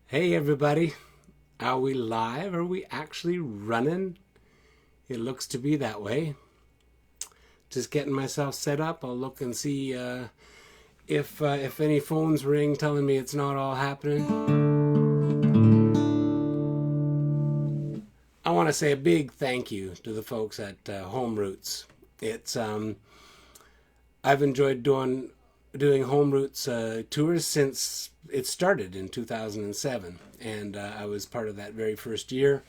Hey everybody, are we live? Are we actually running? It looks to be that way. Just getting myself set up. I'll look and see if any phones ring telling me it's not all happening. I want to say a big thank you to the folks at Home Roots. It's I've enjoyed doing Home Roots tours since it started in 2007, and I was part of that very first year.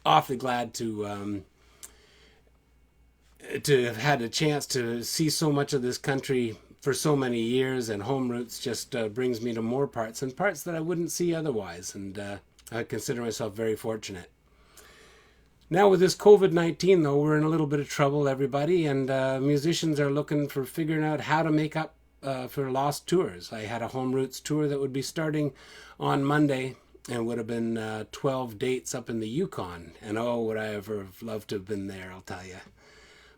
Awfully glad to have had a chance to see so much of this country for so many years, and Home Roots just brings me to more parts and parts that I wouldn't see otherwise, and I consider myself very fortunate. Now with this COVID-19 though, we're in a little bit of trouble, everybody, and musicians are looking for figuring out how to make up for lost tours. I had a Home Roots tour that would be starting on Monday and would have been 12 dates up in the Yukon. And oh, would I ever have loved to have been there, I'll tell you.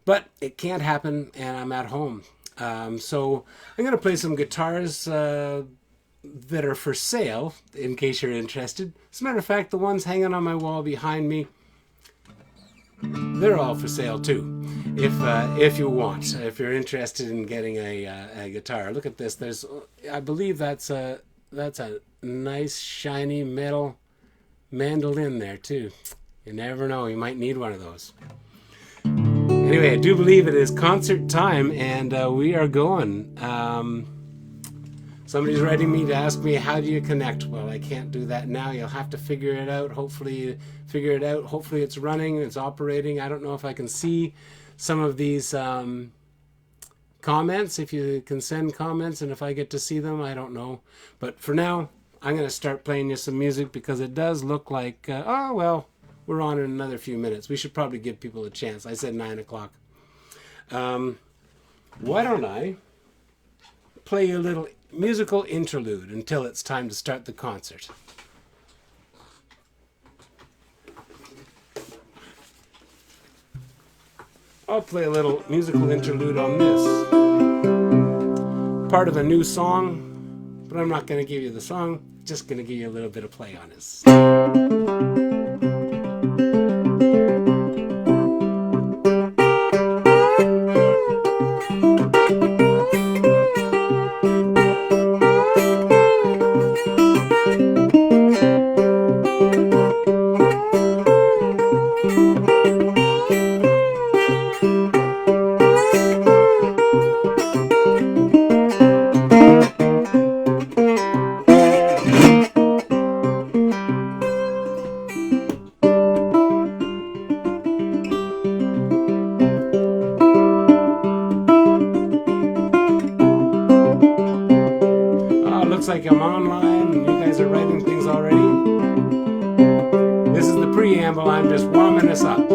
But it can't happen, and I'm at home. So I'm going to play some guitars that are for sale, in case you're interested. As a matter of fact, the ones hanging on my wall behind me, they're all for sale too. If you want, if you're interested in getting a guitar, look at this. I believe that's a nice shiny metal mandolin there too. You never know, you might need one of those. Anyway, I do believe it is concert time, and we are going. Somebody's writing me to ask me, how do you connect? Well, I can't do that now. You'll have to figure it out. Hopefully it's running, it's operating. I don't know if I can see some of these comments, if you can send comments, and if I get to see them, I don't know. But for now, I'm going to start playing you some music because it does look like, we're on in another few minutes. We should probably give people a chance. I said 9 o'clock. Why don't I play you a little musical interlude until it's time to start the concert. I'll play a little musical interlude on this. Part of a new song, but I'm not going to give you the song, just going to give you a little bit of play on this. Looks like I'm online and you guys are writing things already. This is the preamble, I'm just warming us up.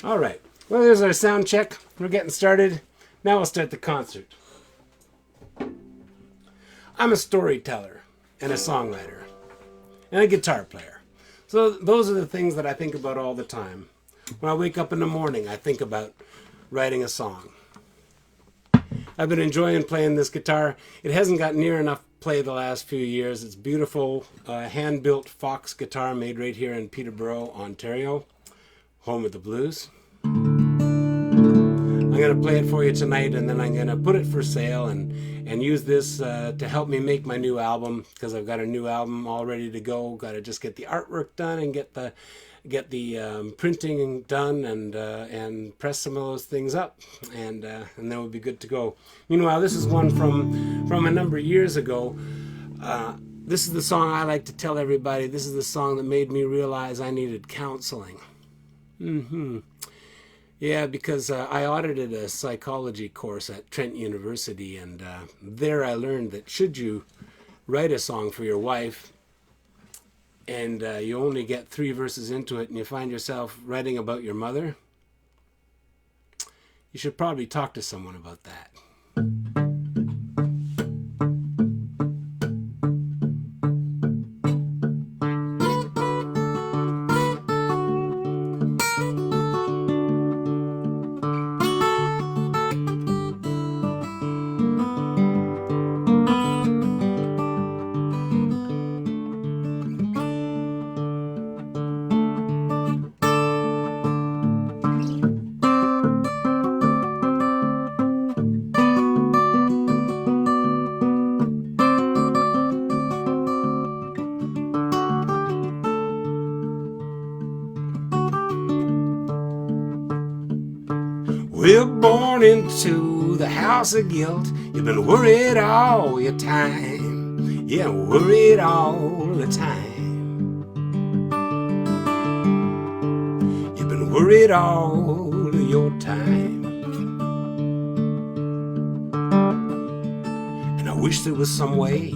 All right, well, there's our sound check. We're getting started. Now we'll start the concert. I'm a storyteller and a songwriter and a guitar player. So those are the things that I think about all the time. When I wake up in the morning, I think about writing a song. I've been enjoying playing this guitar. It hasn't got near enough play the last few years. It's beautiful, hand-built Fox guitar made right here in Peterborough, Ontario, home of the blues. I'm going to play it for you tonight, and then I'm going to put it for sale and use this to help me make my new album, because I've got a new album all ready to go. Got to just get the artwork done and get the printing done and press some of those things up, and then we'll be good to go. Meanwhile, this is one from a number of years ago. This is the song I like to tell everybody. This is the song that made me realize I needed counseling. Yeah, because I audited a psychology course at Trent University, and there I learned that should you write a song for your wife and you only get 3 verses into it and you find yourself writing about your mother, you should probably talk to someone about that. We're born into the house of guilt. You've been worried all your time. Yeah, worried all the time. You've been worried all of your time. And I wish there was some way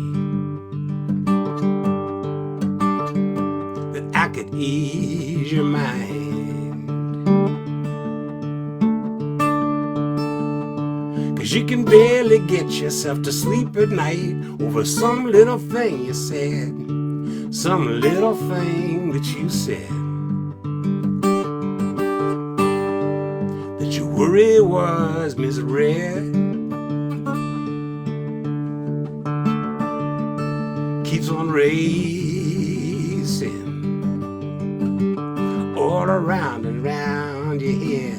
that I could ease your mind. 'Cause you can barely get yourself to sleep at night over some little thing you said, some little thing that you said, that your worry was misread. Keeps on racing all around and around your head.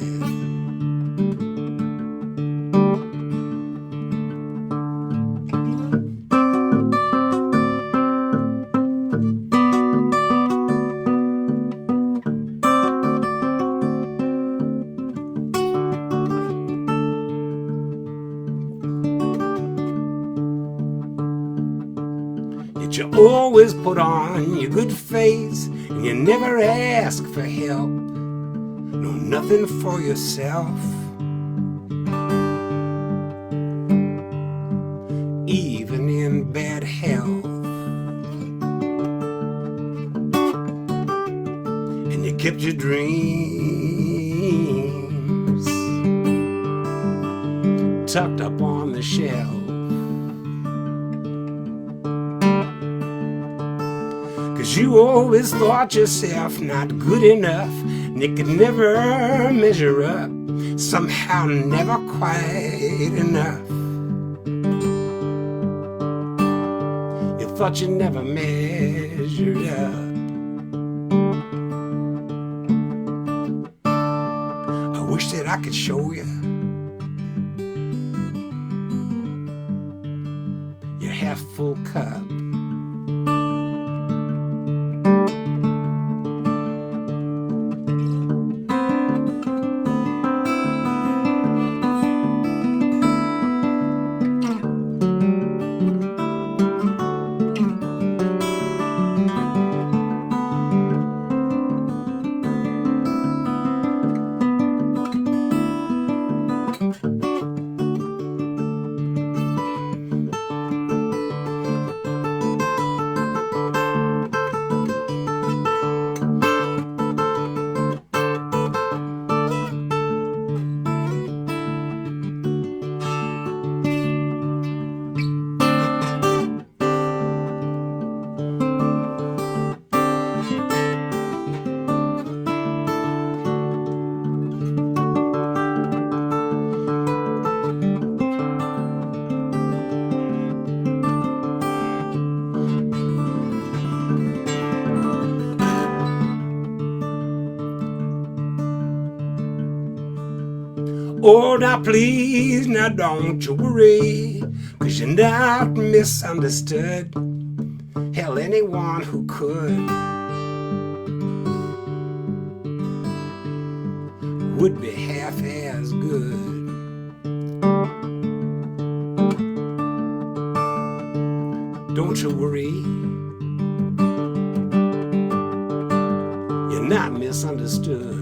You always put on your good face and you never ask for help. No, nothing for yourself. Even in bad health. And you kept your dreams tucked up on the shelf. 'Cause you always thought yourself not good enough, and you could never measure up, somehow never quite enough. You thought you never measured up. I wish that I could show you your half-full cup. Oh, now please, now don't you worry, 'cause you're not misunderstood. Hell, anyone who could would be half as good. Don't to worry. You're not misunderstood.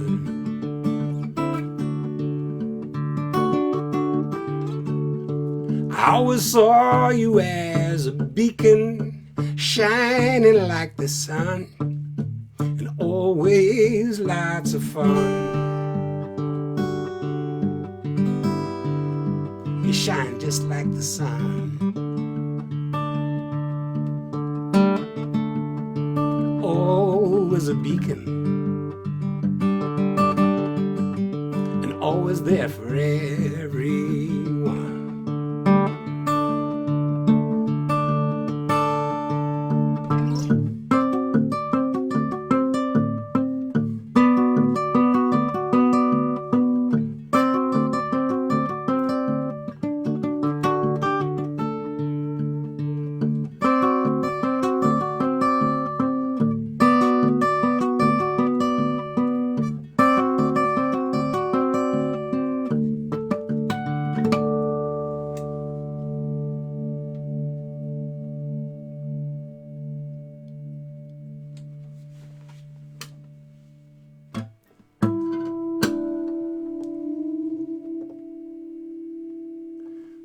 I always saw you as a beacon, shining like the sun, and always lots of fun. You shine just like the sun. Always a beacon, and always there for everyone.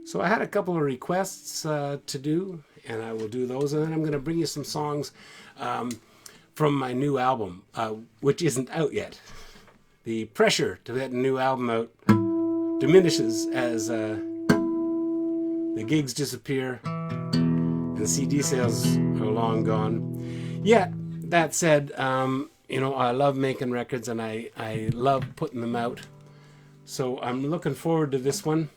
So I had a couple of requests to do, and I will do those. And then I'm going to bring you some songs from my new album, which isn't out yet. The pressure to get a new album out diminishes as the gigs disappear and CD sales are long gone. Yet, that said, you know, I love making records and I love putting them out. So I'm looking forward to this one.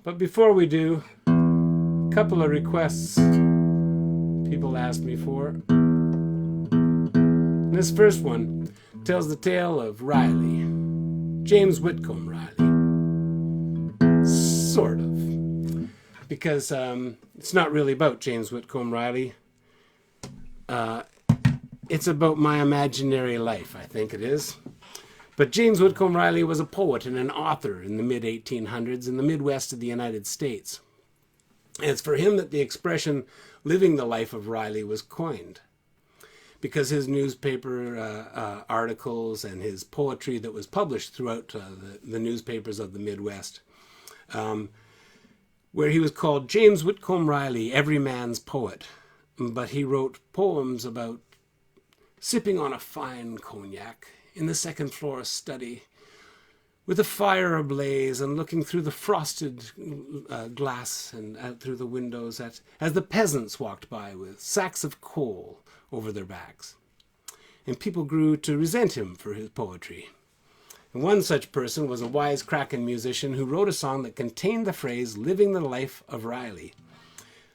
But before we do, a couple of requests people asked me for. This first one tells the tale of Riley, James Whitcomb Riley. Sort of. Because it's not really about James Whitcomb Riley. It's about my imaginary life, I think it is. But James Whitcomb Riley was a poet and an author in the mid-1800s in the Midwest of the United States. And it's for him that the expression living the life of Riley was coined, because his newspaper articles and his poetry that was published throughout the newspapers of the Midwest, where he was called James Whitcomb Riley, every man's poet. But he wrote poems about sipping on a fine cognac in the second floor study, with a fire ablaze and looking through the frosted glass and out through the windows as the peasants walked by with sacks of coal over their backs. And people grew to resent him for his poetry. And one such person was a wisecracking musician who wrote a song that contained the phrase, living the life of Riley.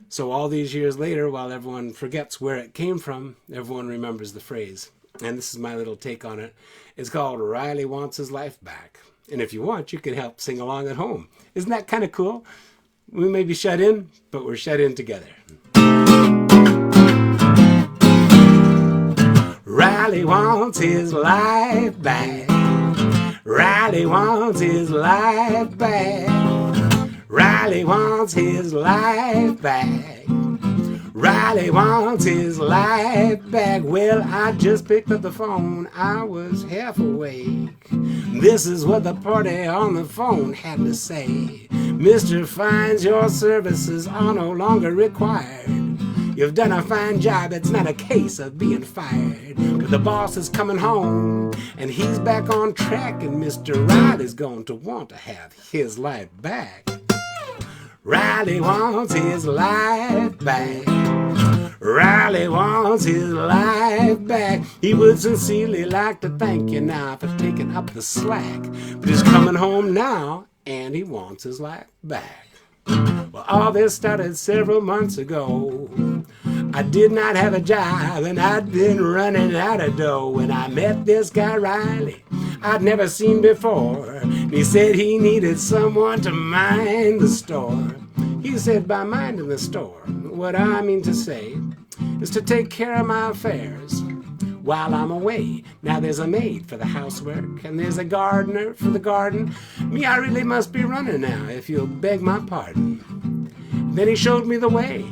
So all these years later, while everyone forgets where it came from, everyone remembers the phrase. And this is my little take on it. It's called Riley Wants His Life Back. And if you want, you can help sing along at home. Isn't that kind of cool? We may be shut in, but we're shut in together. Riley wants his life back. Riley wants his life back. Riley wants his life back. Riley wants his life back. Well, I just picked up the phone. I was half awake. This is what the party on the phone had to say. Mr. Fines, your services are no longer required. You've done a fine job. It's not a case of being fired. But the boss is coming home, and he's back on track, and Mr. Riley's going to want to have his life back. Riley wants his life back. Riley wants his life back. He would sincerely like to thank you now for taking up the slack. But he's coming home now, and he wants his life back. Well, all this started several months ago. I did not have a job, and I'd been running out of dough when I met this guy Riley I'd never seen before. He said he needed someone to mind the store. He said by minding the store, what I mean to say is to take care of my affairs while I'm away. Now there's a maid for the housework, and there's a gardener for the garden. Me, I really must be running now, if you'll beg my pardon. Then he showed me the way,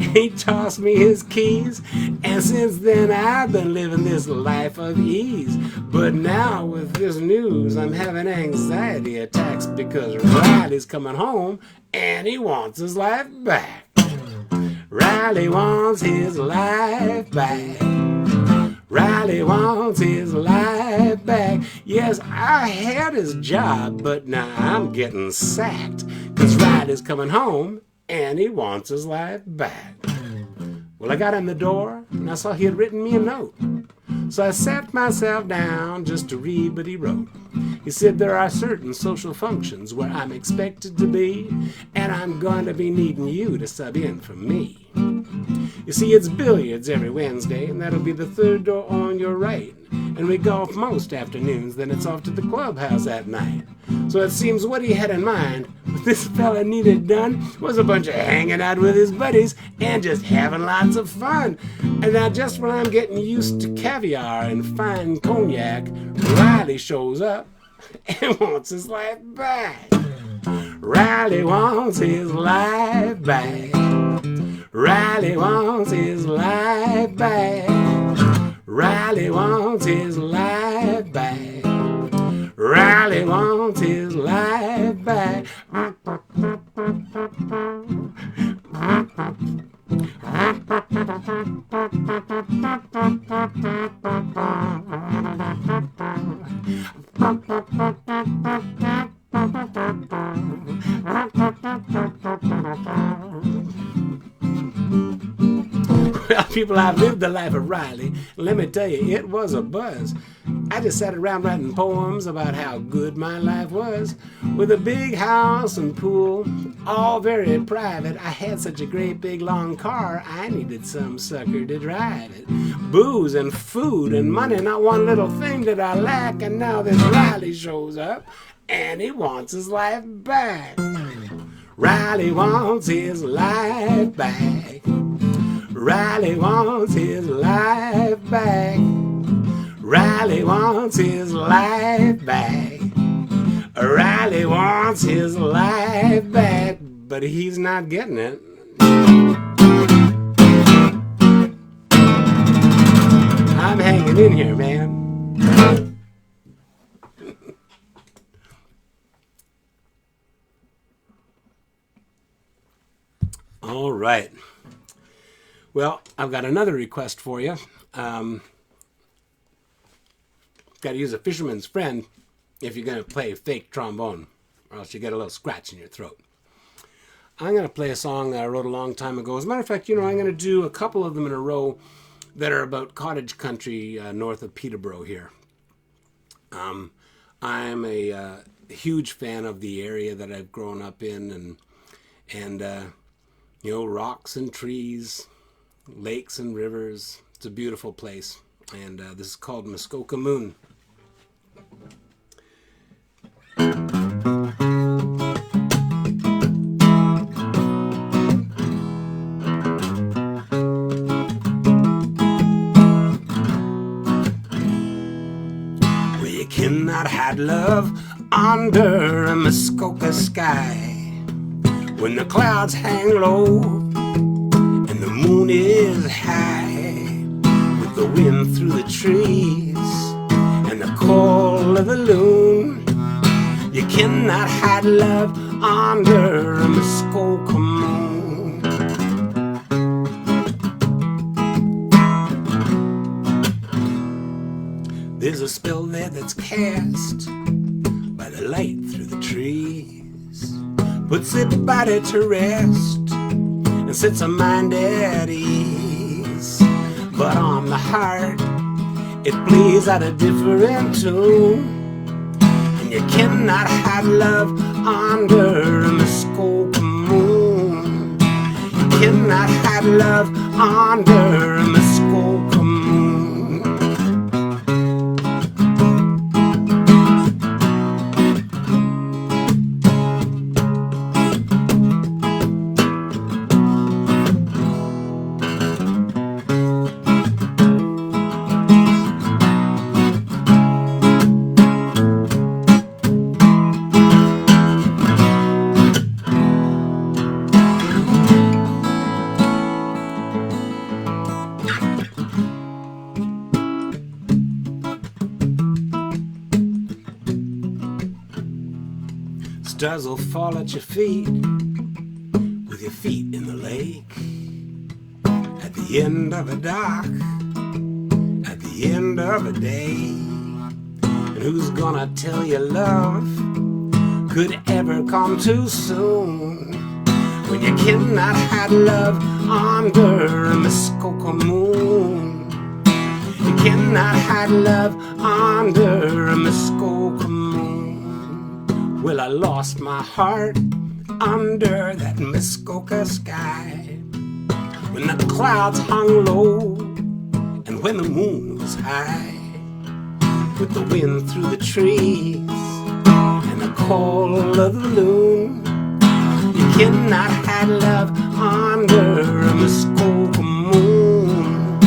He tossed me his keys, and since then I've been living this life of ease. But now with this news, I'm having anxiety attacks because Riley's coming home and he wants his life back. Riley wants his life back. Riley wants his life back. Yes, I had his job, but now I'm getting sacked, 'cause Riley's coming home and he wants his life back. Well, I got in the door and I saw he had written me a note. So I sat myself down just to read what he wrote. He said there are certain social functions where I'm expected to be, and I'm going to be needing you to sub in for me. You see, it's billiards every Wednesday, and that'll be the third door on your right. And we golf most afternoons, then it's off to the clubhouse at night. So it seems what he had in mind, what this fella needed done, was a bunch of hanging out with his buddies and just having lots of fun. And now just when I'm getting used to caviar and fine cognac, Riley shows up and wants his life back. Riley wants his life back. Riley wants his life back. Riley wants his life back. Riley wants his life back. Well, people, I've lived the life of Riley. Let me tell you, it was a buzz. I just sat around writing poems about how good my life was. With a big house and pool, all very private. I had such a great big long car, I needed some sucker to drive it. Booze and food and money, not one little thing did I lack. And now this Riley shows up and he wants his life back. Riley wants his life back. Riley wants his life back. Riley wants his life back. Riley wants his life back, but he's not getting it. I'm hanging in here, man. All right. Well, I've got another request for you. Got to use a fisherman's friend if you're going to play fake trombone, or else you get a little scratch in your throat. I'm going to play a song that I wrote a long time ago. As a matter of fact, I'm going to do a couple of them in a row that are about cottage country north of Peterborough here. I'm a huge fan of the area that I've grown up in, and rocks and trees, lakes and rivers. It's a beautiful place, and this is called Muskoka Moon. Well, you cannot hide love under a Muskoka sky when the clouds hang low and the moon is high, with the wind through the trees and the call of the loon. You cannot hide love under a Muskoka moon. There's a spell there that's cast by the light through the trees, puts the body to rest and sets a mind at ease. But on the heart, it plays out a different tune. And you cannot hide love under a Muskoka moon. You cannot hide love under a Muskoka moon. stars will fall at your feet with your feet in the lake. At the end of a dock, at the end of a day. And who's gonna tell you love could ever come too soon, when you cannot hide love under a Muskoka moon? You cannot hide love under a Muskoka moon. Well, I lost my heart under that Muskoka sky, when the clouds hung low and when the moon was high, with the wind through the trees and the call of the loon. You cannot hide love under a Muskoka moon.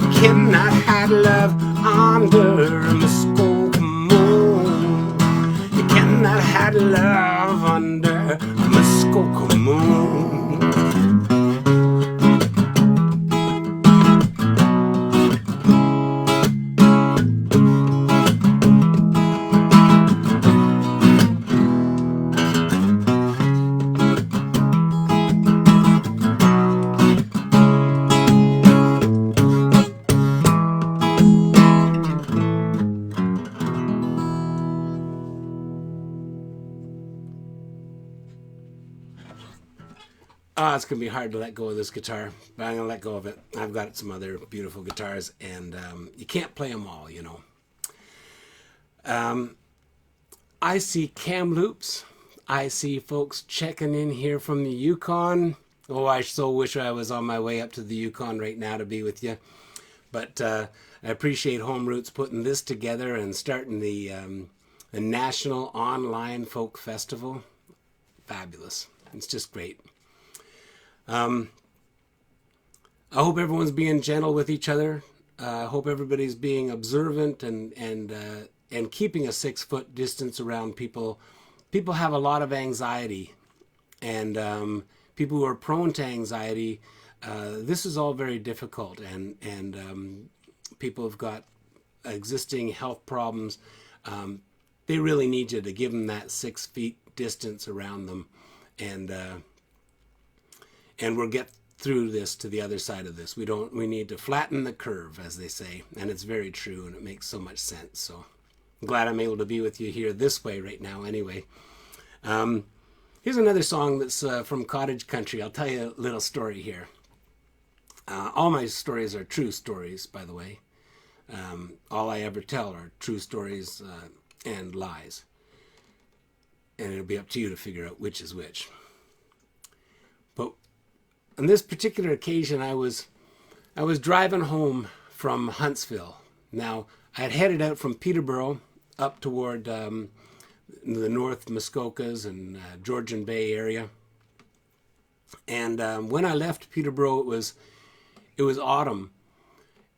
You cannot hide love under a Muskoka moon. You cannot hide love under a Muskoka moon. Oh, it's going to be hard to let go of this guitar, but I'm going to let go of it. I've got some other beautiful guitars, and you can't play them all, you know. I see Kamloops. I see folks checking in here from the Yukon. Oh, I so wish I was on my way up to the Yukon right now to be with you. But I appreciate Home Roots putting this together and starting the National Online Folk Festival. Fabulous. It's just great. I hope everyone's being gentle with each other. I hope everybody's being observant and keeping a 6-foot distance around people. People have a lot of anxiety, and people who are prone to anxiety, this is all very difficult, and people have got existing health problems. They really need you to give them that 6 feet distance around them, and we'll get through this to the other side of this. We need to flatten the curve, as they say, and it's very true, and it makes so much sense. So I'm glad I'm able to be with you here this way right now anyway. Here's another song that's from cottage country. I'll tell you a little story here. All my stories are true stories, by the way. All I ever tell are true stories and lies. And it'll be up to you to figure out which is which. But on this particular occasion, I was driving home from Huntsville. Now, I had headed out from Peterborough up toward the North Muskokas and Georgian Bay area. And when I left Peterborough, it was autumn,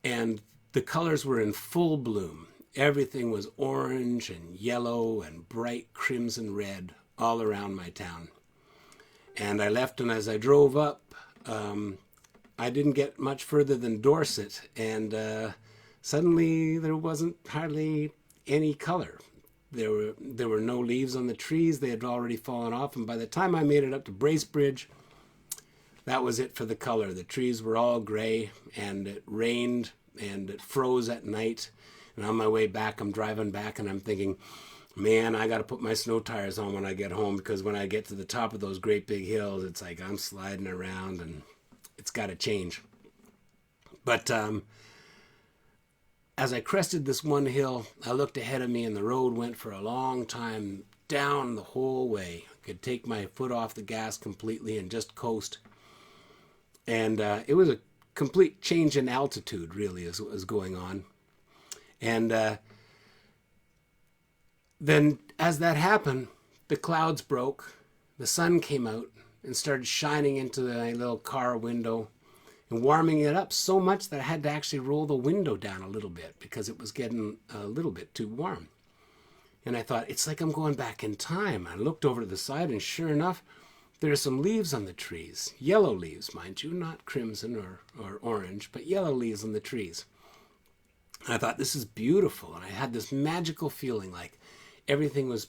and the colors were in full bloom. Everything was orange and yellow and bright crimson red all around my town. And I left, and as I drove up, I didn't get much further than Dorset, and suddenly there wasn't hardly any color. There were no leaves on the trees. They had already fallen off, and by the time I made it up to Bracebridge, that was it for the color. The trees were all gray, and it rained, and it froze at night. And on my way back, I'm driving back, and I'm thinking, man, I got to put my snow tires on when I get home, because when I get to the top of those great big hills, it's like I'm sliding around, and it's got to change. But as I crested this one hill, I looked ahead of me, and the road went for a long time down the whole way. I could take my foot off the gas completely and just coast. And it was a complete change in altitude, really, is what was going on. And then as that happened, the clouds broke, the sun came out and started shining into my little car window and warming it up so much that I had to actually roll the window down a little bit because it was getting a little bit too warm. And I thought, it's like I'm going back in time. I looked over to the side, and sure enough, there are some leaves on the trees. Yellow leaves, mind you, not crimson or orange, but yellow leaves on the trees. And I thought, this is beautiful. And I had this magical feeling like everything was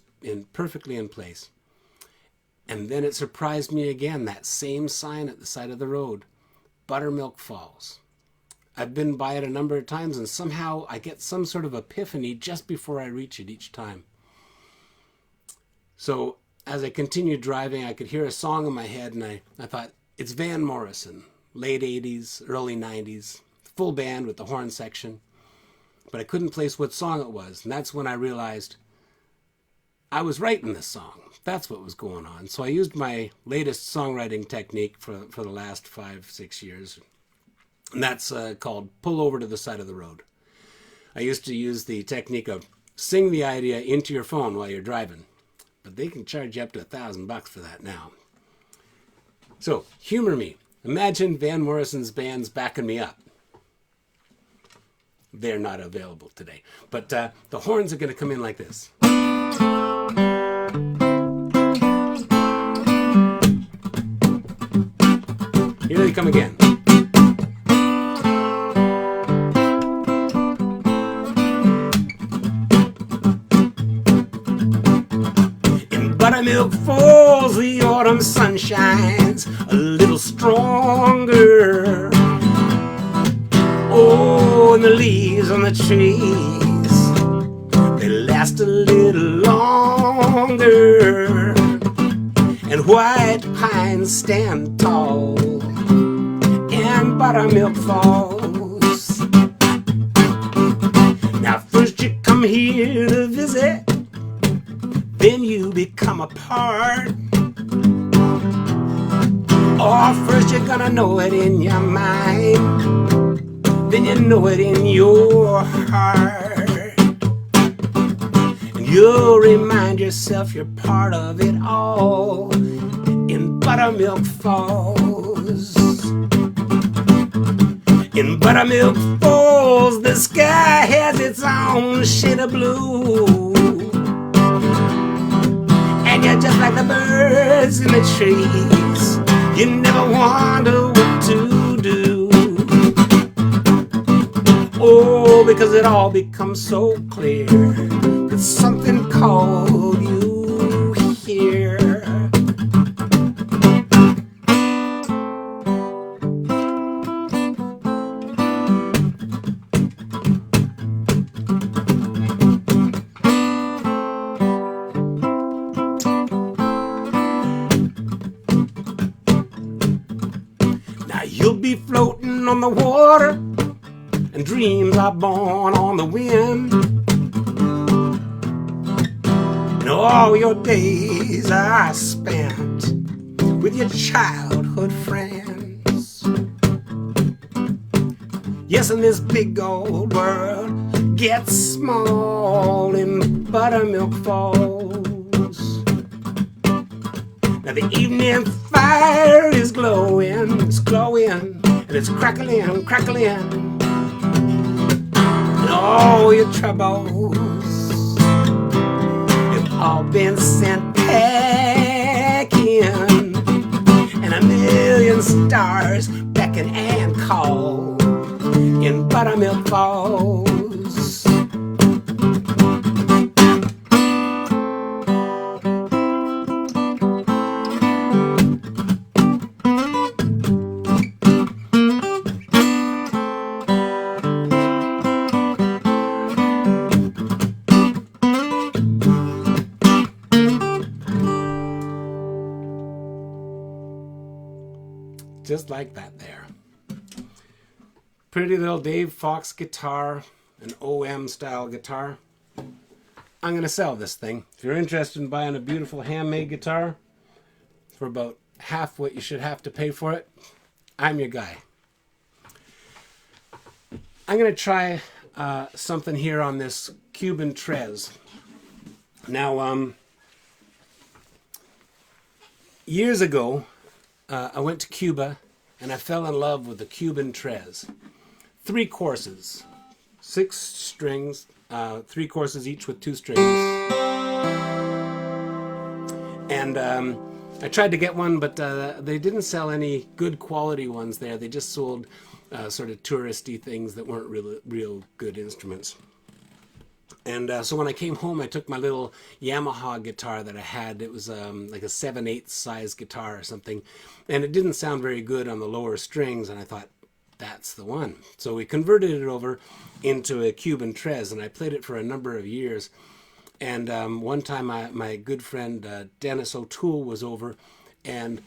perfectly in place. And then it surprised me again, that same sign at the side of the road, Buttermilk Falls. I've been by it a number of times, and somehow I get some sort of epiphany just before I reach it each time. So as I continued driving, I could hear a song in my head, and I thought, it's Van Morrison, late 80s, early 90s, full band with the horn section. But I couldn't place what song it was, and that's when I realized I was writing this song. That's what was going on. So I used my latest songwriting technique for the last 5-6 years, and that's called pull over to the side of the road. I used to use the technique of sing the idea into your phone while you're driving, but they can charge you up to $1,000 for that now. So humor me. Imagine Van Morrison's band's backing me up. They're not available today, but the horns are going to come in like this. Here they come again. In Buttermilk Falls, the autumn sun shines a little stronger. Oh, and the leaves on the trees, they last a little longer. And white pines stand tall in Buttermilk Falls. Now first you come here to visit, then you become a part. Or first you're gonna know it in your mind, then you know it in your heart. And you'll remind yourself you're part of it all in Buttermilk Falls. In Buttermilk Falls, the sky has its own shade of blue. And you're just like the birds in the trees, you never wonder what to do. Oh, because it all becomes so clear, it's something called you here. Now you'll be floating on the water, and dreams are born on the wind. And all your days are spent with your childhood friends. Yes, and this big old world gets small in Buttermilk Falls. Now the evening fire is glowing, it's glowing, and it's crackling, crackling. All your troubles have all been sent packing, and a million stars beckon and call in Buttermilk Falls. Just like that there. Pretty little Dave Fox guitar, an OM style guitar. I'm going to sell this thing. If you're interested in buying a beautiful handmade guitar for about half what you should have to pay for it, I'm your guy. I'm going to try something here on this Cuban Trez. Now, years ago, I went to Cuba and I fell in love with the Cuban Trez. 3 courses, 6 strings, 3 courses each with 2 strings. And I tried to get one, but they didn't sell any good quality ones there. They just sold sort of touristy things that weren't real good instruments. And so when I came home, I took my little Yamaha guitar that I had. It was like a 7/8 size guitar or something. And it didn't sound very good on the lower strings. And I thought, that's the one. So we converted it over into a Cuban Trez. And I played it for a number of years. And one time my good friend Dennis O'Toole was over. And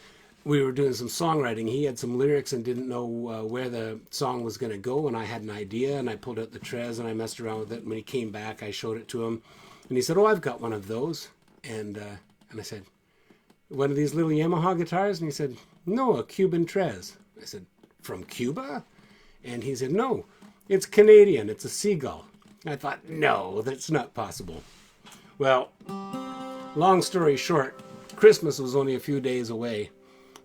we were doing some songwriting. He had some lyrics and didn't know where the song was going to go, and I had an idea, and I pulled out the Trez and I messed around with it. And when he came back, I showed it to him, and he said, "Oh, I've got one of those." And I said, "One of these little Yamaha guitars?" And he said, "No, a Cuban Trez." I said, "From Cuba?" And he said, "No, it's Canadian. It's a seagull." I thought, no, that's not possible. Well, long story short, Christmas was only a few days away.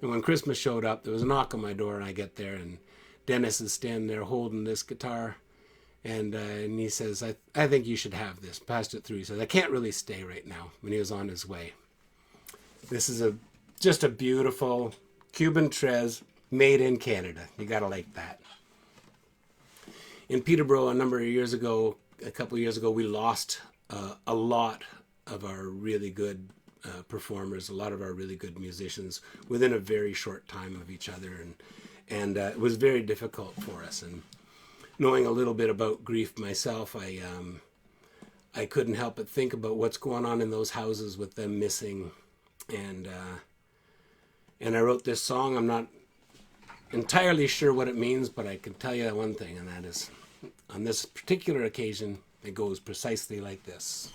And when Christmas showed up, there was a knock on my door, and I get there, and Dennis is standing there holding this guitar, and he says, I think you should have this. Passed it through. He says, "I can't really stay right now," when he was on his way. This is just a beautiful Cuban Trez made in Canada. You got to like that. In Peterborough, a couple of years ago, we lost a lot of our really good performers, a lot of our really good musicians within a very short time of each other, and it was very difficult for us. And knowing a little bit about grief myself, I couldn't help but think about what's going on in those houses with them missing, and I wrote this song. I'm not entirely sure what it means, but I can tell you one thing, and that is, on this particular occasion, it goes precisely like this.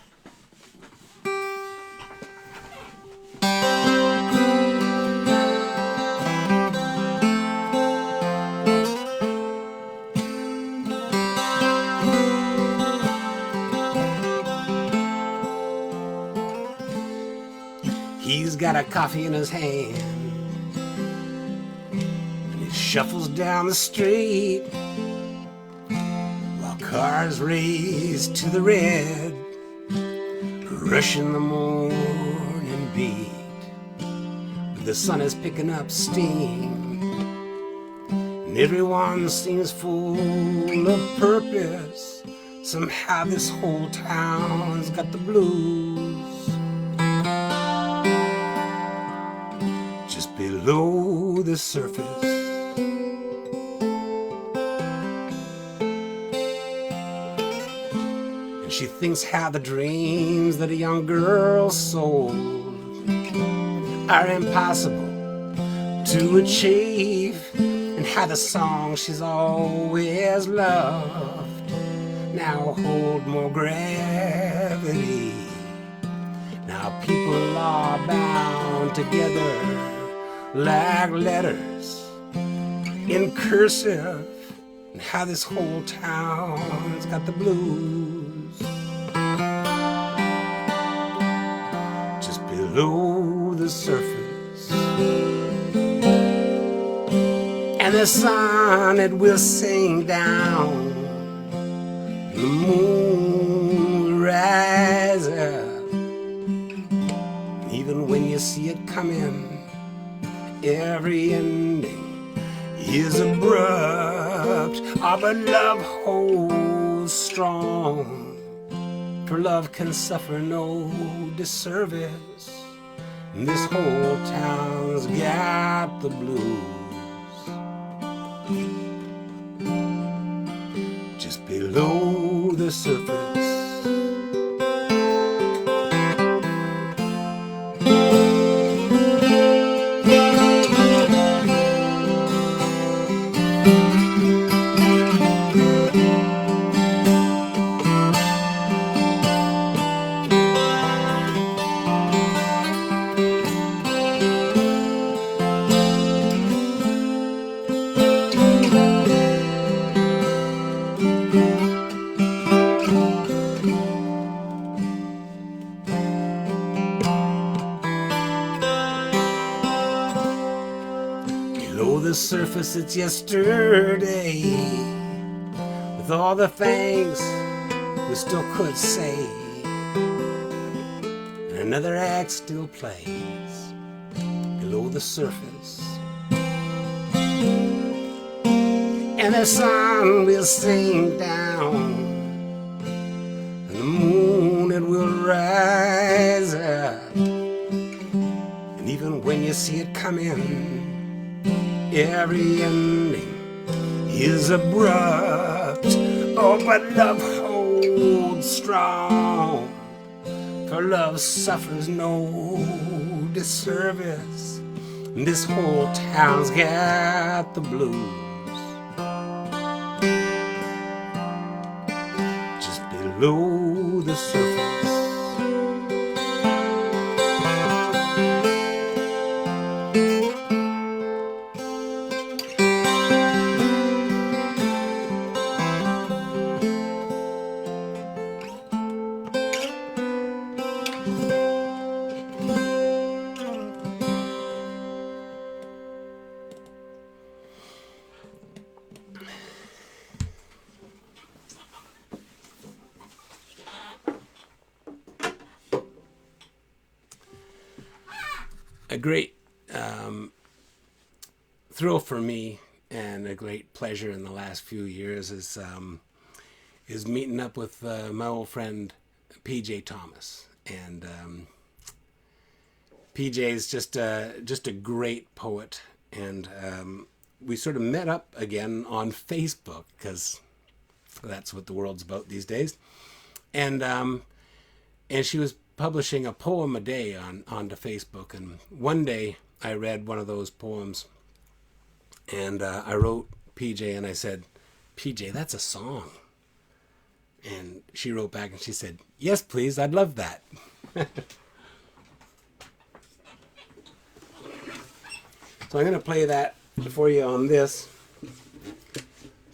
He's got a coffee in his hand, and he shuffles down the street while cars race to the red, rushing the morning beat. But the sun is picking up steam, and everyone seems full of purpose. Somehow this whole town's got the blues. Below the surface, and she thinks how the dreams that a young girl sold are impossible to achieve, and how the song she's always loved now hold more gravity. Now people are bound together like letters in cursive, and how this whole town's got the blues. Just below the surface, and the sun, it will sing down, the moon rise up. Even when you see it coming, every ending is abrupt. Ah, but love holds strong, for love can suffer no disservice. And this whole town's got the blues. Just below the surface. Below the surface, it's yesterday, with all the things we still could say, and another act still plays below the surface. And the sun will sink down, and the moon you see it coming. Every ending is abrupt. Oh, but love holds strong, for love suffers no disservice. This whole town's got the blues. Just below the surface. A great thrill for me and a great pleasure in the last few years is meeting up with my old friend PJ Thomas. And PJ is just a great poet, and we sort of met up again on Facebook because that's what the world's about these days. And she was publishing a poem a day onto Facebook, and one day I read one of those poems, and I wrote PJ and I said, "PJ, that's a song." And she wrote back and she said, "Yes, please, I'd love that." So I'm going to play that for you on this.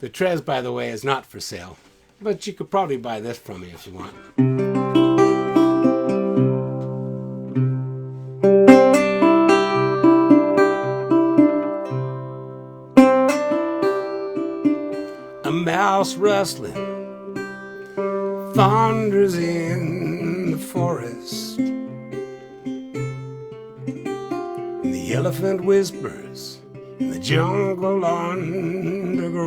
The Trez, by the way, is not for sale, but you could probably buy this from me if you want. A mouse rustling thunders in the forest, and the elephant whispers in the jungle undergrowth.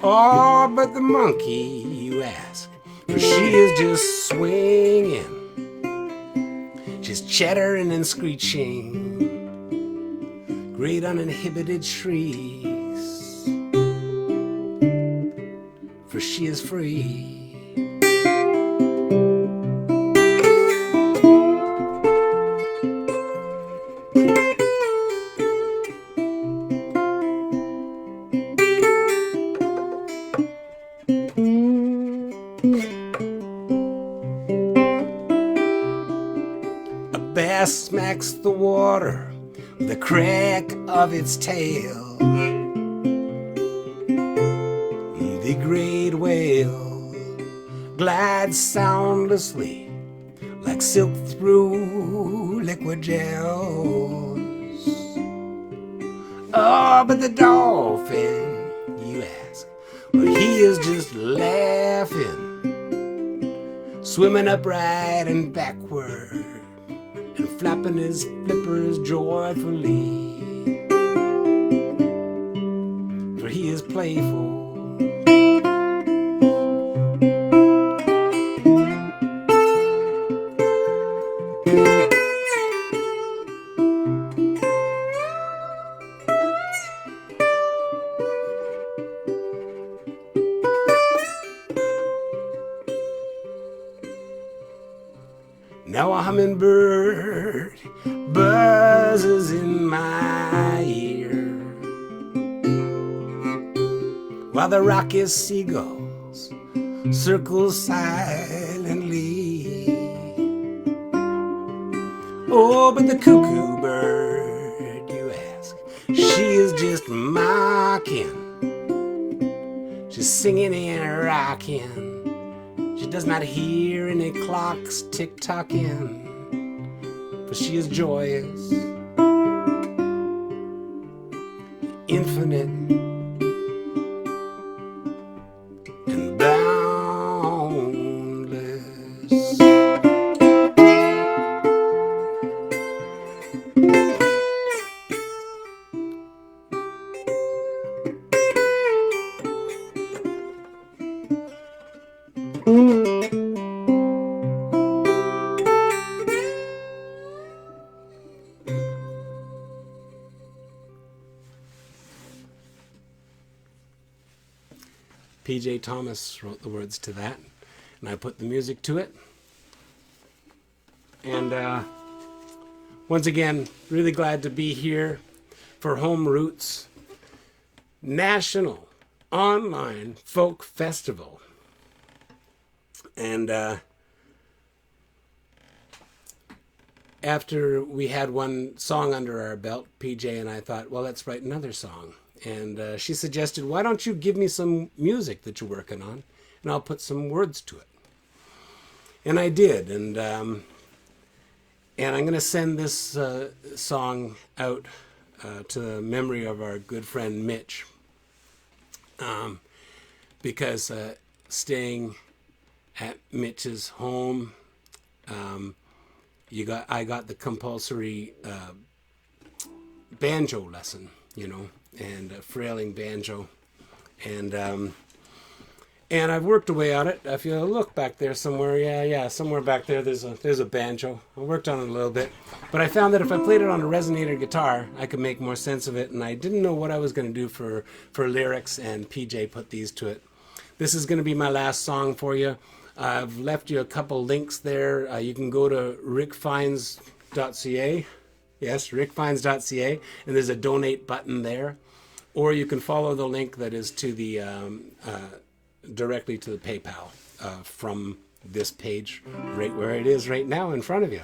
Oh, but the monkey, you ask, for she is just swinging. She's chattering and screeching great uninhibited shrieks, for she is free. A bass smacks the water with the crack of its tail. The great whale glides soundlessly like silk through liquid gels. Oh, but the dolphin, you ask, well, he is just laughing, swimming upright and backward, and flapping his flippers joyfully, for he is playful. Now a hummingbird buzzes in my ear, while the raucous seagulls circle silently. Oh, but the cuckoo bird, you ask, she is just mocking. She's singing and rocking. She does not hear any clocks tick-tocking, for she is joyous, infinite, and boundless. P.J. Thomas wrote the words to that, and I put the music to it. And once again, really glad to be here for Home Roots National Online Folk Festival. And after we had one song under our belt, PJ and I thought, well, let's write another song. And she suggested, why don't you give me some music that you're working on, and I'll put some words to it. And I did. And I'm going to send this song out to the memory of our good friend Mitch, because staying at Mitch's home, I got the compulsory banjo lesson, and frailing banjo, and I've worked away on it. If you look back there somewhere, somewhere back there, there's a banjo. I worked on it a little bit, but I found that if I played it on a resonator guitar, I could make more sense of it, and I didn't know what I was going to do for lyrics, and PJ put these to it. This is going to be my last song for you. I've left you a couple links there. You can go to rickfines.ca. Yes, rickfines.ca, and there's a donate button there. Or you can follow the link that is to the directly to the PayPal from this page, right where it is right now in front of you.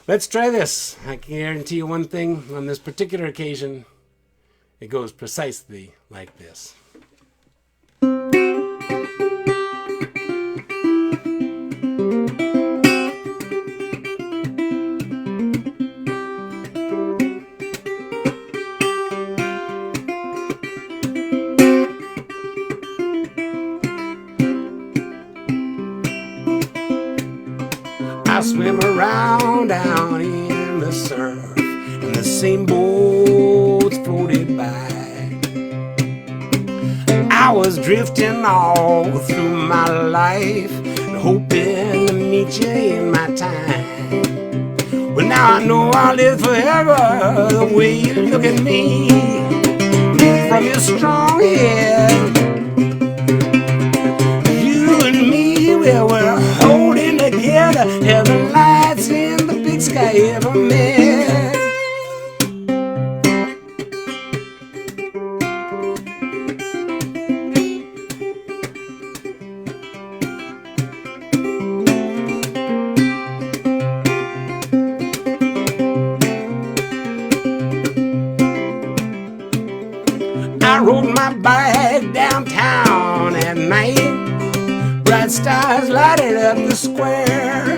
Let's try this. I can guarantee you one thing. On this particular occasion, it goes precisely like this. I swim around down in the surf, and the same boats floated by. I was drifting all through my life, hoping to meet you in my time. Well, now I know I'll live forever the way you look at me from your strong head. You and me, well, we're holding together, every lights in the big sky ever met. I rode my bike downtown at night, bright stars lighted up the square.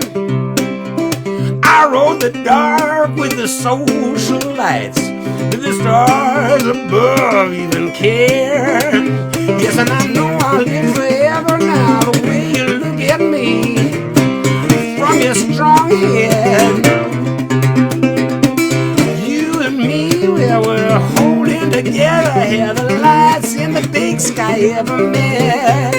I rode the dark with the social lights, did the stars above even care? Yes, and I know I'll live forever now, the way you look at me from your strong head. You and me, well, we're holding together here, the lights in the big sky ever met.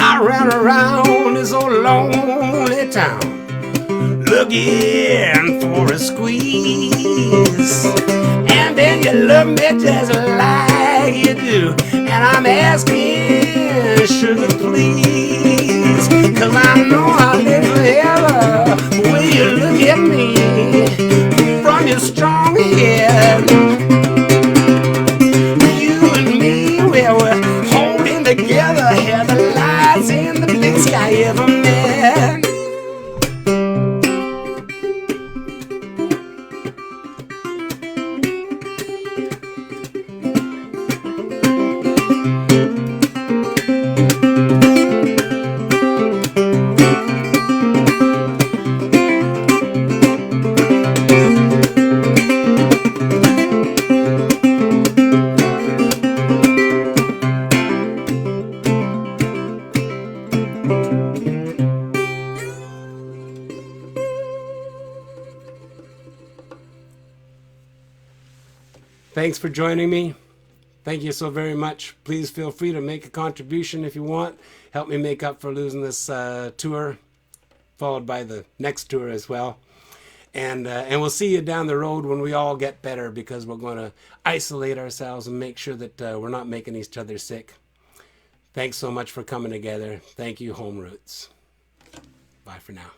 I ran around this old lonely town, looking for a squeeze. And then you love me just like you do, and I'm asking, sugar, please. 'Cause I know I'll live forever the way you look at me from your strong head. You and me, well, we're holding together here, the lights in the big sky ever met. Thanks for joining me. Thank you so very much. Please feel free to make a contribution if you want. Help me make up for losing this tour, followed by the next tour as well. And we'll see you down the road when we all get better, because we're going to isolate ourselves and make sure that we're not making each other sick. Thanks so much for coming together. Thank you, Home Roots. Bye for now.